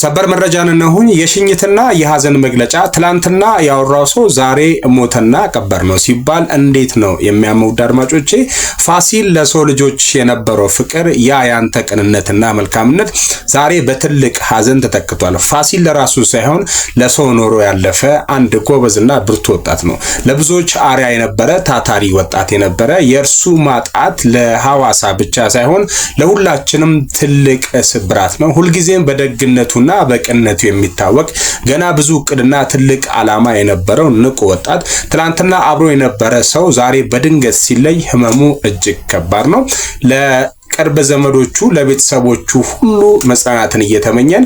ሰበር መረጃን እነሆኝ የሽኝትና የሐዘን መግለጫ ትላንትና ያወራው ሰው ዛሬ ሞተና ቀበር ነው ሲባል እንዴት ነው የሚያመው? አድማጮቼ ፋሲል ለሰው ልጆች የነበረው ፍቅር ያንተ ቅንነትና መልካምነት ዛሬ በትልቅ ሐዘን ተተክቷል። ፋሲል ለራሱ ሳይሆን ለሰው ኖሮ ያለፈ አንድ ጎበዝና ብርቱ ወጣት ነው። ለብዙዎች አርያ የነበረ ታታሪ ወጣት የነበረ የእርሱ ማጣት ለሐዋሳ ብቻ ሳይሆን ለሁላችንም ትልቅ ስብራት ነው። ሁልጊዜም በደግነቱና በቅንነቱ የሚታወቅ ገና ብዙ እቅድና ትልቅ ዓላማ የነበረው ንቁ ወጣት ትላንትና አብሮ የነበረ ሰው ዛሬ በድንገት ሲለይ ህመሙ እጅግ ከባድ ነው። ለቅርብ ዘመዶቹ ለቤተሰቦቹ ሁሉ መጽናናትን እየተመኘን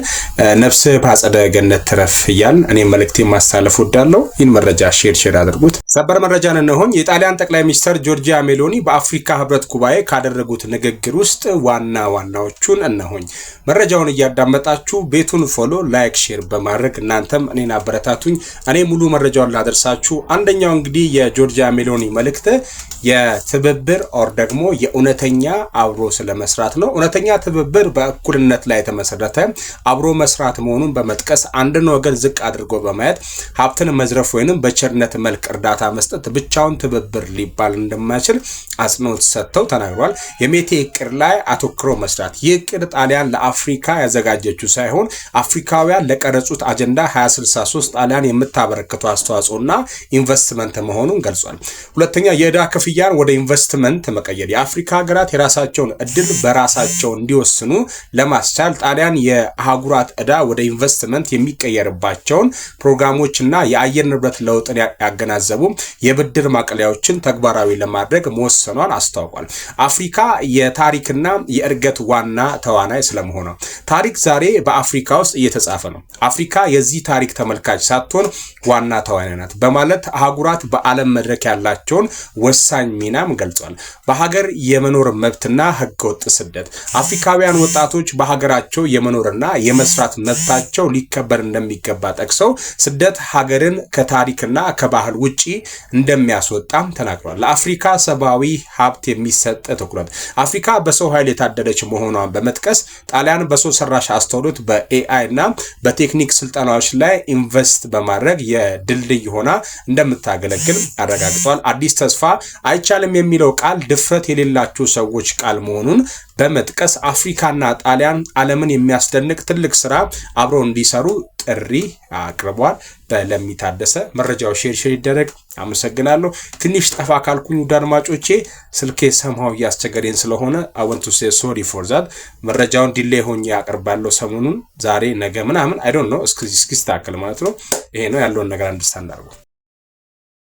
ነፍስህ በአጸደ ገነት ትረፍ እያልን እኔ መልእክቴን ማስተላለፍ ወዳለሁ። ይህን መረጃ ሼር አድርጉት። ሰበር መረጃን እነሆኝ የጣሊያን ጠቅላይ ሚኒስትር ጆርጂያ ሜሎኒ በአፍሪካ ህብረት ጉባኤ ካደረጉት ንግግር ውስጥ ዋናዎቹን እነሆኝ። መረጃውን እያዳመጣችሁ ቤቱን ፎሎ፣ ላይክ፣ ሼር በማድረግ እናንተም እኔን አበረታቱኝ። እኔ ሙሉ መረጃውን ላደርሳችሁ። አንደኛው እንግዲህ የጆርጂያ ሜሎኒ መልእክት የትብብር ኦር ደግሞ የእውነተኛ አብሮ ስለመስራት ነው። እውነተኛ ትብብር በእኩልነት ላይ የተመሰረተ አብሮ መስራት መሆኑን በመጥቀስ አንድን ወገን ዝቅ አድርጎ በማየት ሀብትን መዝረፍ ወይንም በቸርነት መልክ እርዳታ መስጠት ብቻውን ትብብር ሊባል እንደማይችል አጽንኦት ሰጥተው ተናግሯል። የሜቴ እቅድ ላይ አተኩሮ መስራት ይህ እቅድ ጣሊያን ለአፍሪካ ያዘጋጀችው ሳይሆን አፍሪካውያን ለቀረጹት አጀንዳ 2063 ጣሊያን የምታበረክተው አስተዋጽኦና ኢንቨስትመንት መሆኑን ገልጿል። ሁለተኛ የዕዳ ክፍያን ወደ ኢንቨስትመንት መቀየር የአፍሪካ ሀገራት የራሳቸውን እድል በራሳቸው እንዲወስኑ ለማስቻል ጣሊያን የአህጉራት ዕዳ ወደ ኢንቨስትመንት የሚቀየርባቸውን ፕሮግራሞችና የአየር ንብረት ለውጥን ያገናዘቡ የብድር ማቀለያዎችን ተግባራዊ ለማድረግ መወሰኗን አስታውቋል። አፍሪካ የታሪክና የእድገት ዋና ተዋናይ ስለመሆኑ ታሪክ ዛሬ በአፍሪካ ውስጥ እየተጻፈ ነው። አፍሪካ የዚህ ታሪክ ተመልካች ሳትሆን ዋና ተዋናይ ናት በማለት አህጉራት በዓለም መድረክ ያላቸውን ወሳኝ ሚናም ገልጿል። በሀገር የመኖር መብትና ህገወጥ ስደት አፍሪካውያን ወጣቶች በሀገራቸው የመኖርና የመስራት መብታቸው ሊከበር እንደሚገባ ጠቅሰው ስደት ሀገርን ከታሪክና ከባህል ውጪ እንደሚያስወጣም ተናግሯል። ለአፍሪካ ሰብአዊ ሀብት የሚሰጥ ትኩረት አፍሪካ በሰው ኃይል የታደለች መሆኗን በመጥቀስ ጣሊያን በሰው ሰራሽ አስተውሎት በኤአይ እና በቴክኒክ ስልጠናዎች ላይ ኢንቨስት በማድረግ የድልድይ ሆና እንደምታገለግል አረጋግጧል። አዲስ ተስፋ አይቻልም የሚለው ቃል ድፍረት የሌላቸው ሰዎች ቃል መሆኑን በመጥቀስ አፍሪካና ጣሊያን ዓለምን የሚያስደንቅ ትልቅ ስራ አብረው እንዲሰሩ ጥሪ አቅርቧል። በለሚታደሰ መረጃው ሼር ይደረግ። አመሰግናለሁ። ትንሽ ጠፋ ካልኩኝ ውድ አድማጮቼ ስልኬ ሰማው ያስቸገረኝ ስለሆነ I want to say sorry for that። መረጃውን ዲሌይ ሆኜ ያቀርባለሁ ሰሞኑን ዛሬ ነገ ምናምን I don't know እስኪስተካከል ማለት ነው። ይሄ ነው ያለውን ነገር አንደርስታንድ አድርጉ።